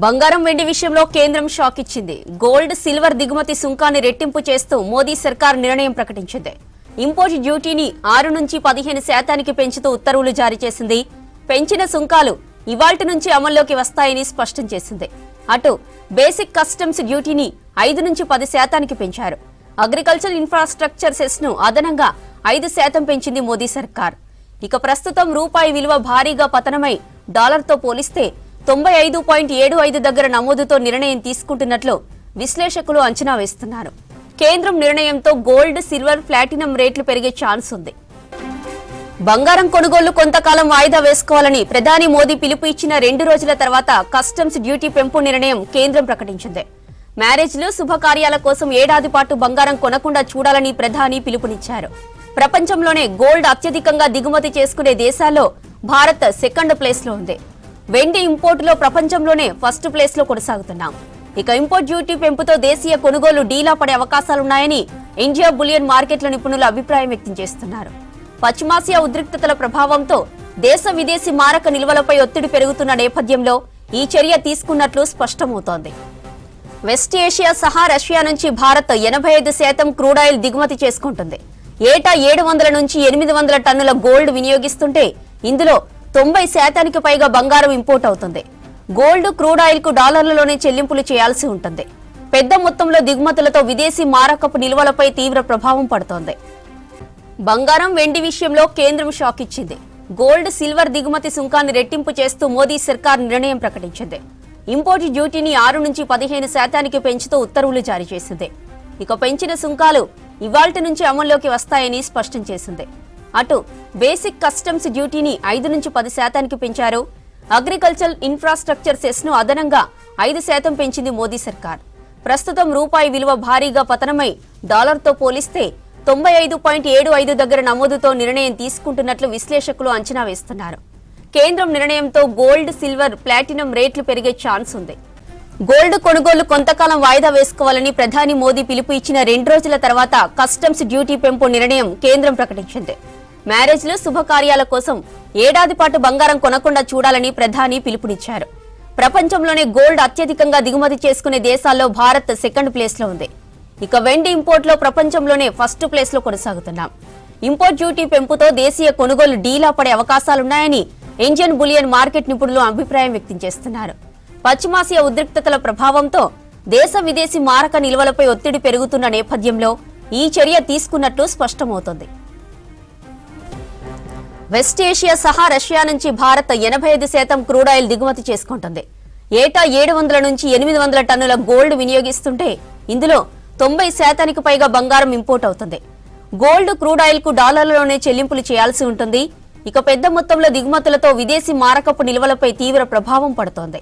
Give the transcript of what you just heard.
బంగారం వెండి విషయంలో కేంద్రం షాక్ ఇచ్చింది. గోల్డ్ సిల్వర్ దిగుమతి సుంకాన్ని రెట్టింపు చేస్తూ మోదీ సర్కార్ నిర్ణయం ప్రకటించింది. ఇంపోర్ట్ డ్యూటీని 6 నుంచి 15% పెంచుతూ ఉత్తర్వులు జారీ చేసింది. పెంచిన సుంకాలు ఇవాల్టి నుంచి అమల్లోకి వస్తాయని స్పష్టం చేసింది. అటు బేసిక్ కస్టమ్స్ డ్యూటీని 5 నుంచి 10% పెంచారు. అగ్రికల్చర్ ఇన్ఫ్రాస్ట్రక్చర్ సెస్ ను అదనంగా 5% పెంచింది మోదీ సర్కార్. ఇక ప్రస్తుతం రూపాయి విలువ భారీగా పతనమై డాలర్తో పోలిస్తే 95.75 దగ్గర నమోదుతో నిర్ణయం తీసుకుంటున్నట్లు విశ్లేషకులు అంచనా వేస్తున్నారు. కేంద్రం నిర్ణయంతో గోల్డ్, సిల్వర్, ప్లాటినం రేట్లు పెరిగే ఛాన్స్ ఉంది. బంగారం కొనుగోళ్లు కొంతకాలం వాయిదా వేసుకోవాలని ప్రధాని మోదీ పిలుపు ఇచ్చిన 2 రోజుల తర్వాత కస్టమ్స్ డ్యూటీ పెంపు నిర్ణయం కేంద్రం ప్రకటించింది. మ్యారేజ్లు, శుభకార్యాల కోసం ఏడాది పాటు బంగారం కొనకుండా చూడాలని ప్రధాని పిలుపునిచ్చారు. ప్రపంచంలోనే గోల్డ్ అత్యధికంగా దిగుమతి చేసుకునే దేశాల్లో భారత్ సెకండ్ ప్లేస్ లో ఉంది. వెండి ఇంపోర్టులో ప్రపంచంలోనే ఫస్ట్ ప్లేస్ లో కొనసాగుతున్నాం. ఇక ఇంపోర్ట్ డ్యూటీ పెంపుతో దేశీయ కొనుగోలు డీలా పడే అవకాశాలున్నాయని ఇండియా బులియన్ మార్కెట్ల నిపుణులు అభిప్రాయం వ్యక్తం చేస్తున్నారు. పశ్చిమాసియా ఉద్రిక్తతల ప్రభావంతో దేశ విదేశీ మారక నిల్వలపై ఒత్తిడి పెరుగుతున్న నేపథ్యంలో ఈ చర్య తీసుకున్నట్లు స్పష్టమవుతోంది. వెస్ట్ ఏషియా సహా రష్యా నుంచి భారత్ 85% క్రూడాయిల్ దిగుమతి చేసుకుంటుంది. ఏటా 700 నుంచి 800 టన్నుల గోల్డ్ వినియోగిస్తుంటే ఇందులో 90% పైగా బంగారం ఇంపోర్ట్ అవుతుంది. గోల్డ్, క్రూడాయిల్ కు డాలర్లలోనే చెల్లింపులు చేయాల్సి ఉంటుంది. పెద్ద మొత్తంలో దిగుమతులతో విదేశీ మారకపు నిల్వలపై తీవ్ర ప్రభావం పడుతోంది. బంగారం, వెండి విషయంలో కేంద్రం షాక్ ఇచ్చింది. గోల్డ్, సిల్వర్ దిగుమతి సుంకాన్ని రెట్టింపు చేస్తూ మోదీ సర్కార్ నిర్ణయం ప్రకటించింది. ఇంపోర్ట్ డ్యూటీని 6 నుంచి 15% పెంచుతూ ఉత్తర్వులు జారీ చేసింది. ఇక పెంచిన సుంకాలు ఇవాల్టి నుంచి అమల్లోకి వస్తాయని స్పష్టం చేసింది. అటు బేసిక్ కస్టమ్స్ డ్యూటీని 5 నుంచి 10% పెంచారు. అగ్రికల్చర్ ఇన్ఫ్రాస్ట్రక్చర్ సెస్ ను అదనంగా 5% పెంచింది మోదీ సర్కార్. ప్రస్తుతం రూపాయి విలువ భారీగా పతనమై డాలర్తో పోలిస్తే 95.75 దగ్గర నమోదుతో నిర్ణయం తీసుకుంటున్నట్లు విశ్లేషకులు అంచనా వేస్తున్నారు. కేంద్రం నిర్ణయంతో గోల్డ్, సిల్వర్, ప్లాటినం రేట్లు పెరిగే ఛాన్స్ ఉంది. గోల్డ్ కొనుగోలు కొంతకాలం వాయిదా వేసుకోవాలని ప్రధాని మోదీ పిలుపు ఇచ్చిన 2 రోజుల తర్వాత కస్టమ్స్ డ్యూటీ పెంపు నిర్ణయం కేంద్రం ప్రకటించింది. మ్యారేజ్లు, శుభకార్యాల కోసం ఏడాది పాటు బంగారం కొనకుండా చూడాలని ప్రధాని పిలుపునిచ్చారు. ప్రపంచంలోనే గోల్డ్ అత్యధికంగా దిగుమతి చేసుకునే దేశాల్లో భారత్ సెకండ్ ప్లేస్ లో ఉంది. ఇక వెండి ఇంపోర్ట్ లో ప్రపంచంలోనే ఫస్ట్ ప్లేస్ లో కొనసాగుతున్నాం. ఇంపోర్ట్ డ్యూటీ పెంపుతో దేశీయ కొనుగోలు డీలా పడే అవకాశాలున్నాయని ఇండియన్ బులియన్ మార్కెట్ నిపుణులు అభిప్రాయం వ్యక్తం చేస్తున్నారు. పశ్చిమాసియా ఉద్రిక్తతల ప్రభావంతో దేశ విదేశీ మారక నిల్వలపై ఒత్తిడి పెరుగుతున్న నేపథ్యంలో ఈ చర్య తీసుకున్నట్లు స్పష్టమవుతోంది. వెస్ట్ ఏషియా సహా రష్యా నుంచి భారత్ 85% క్రూడాయిల్ దిగుమతి చేసుకుంటుంది. ఏటా 700 నుంచి 800 టన్నుల గోల్డ్ వినియోగిస్తుంటే ఇందులో 90% పైగా బంగారం ఇంపోర్ట్ అవుతుంది. గోల్డ్, క్రూడాయిల్ కు డాలర్లలోనే చెల్లింపులు చేయాల్సి ఉంటుంది. ఇక పెద్ద మొత్తంలో దిగుమతులతో విదేశీ మారకపు నిల్వలపై తీవ్ర ప్రభావం పడుతోంది.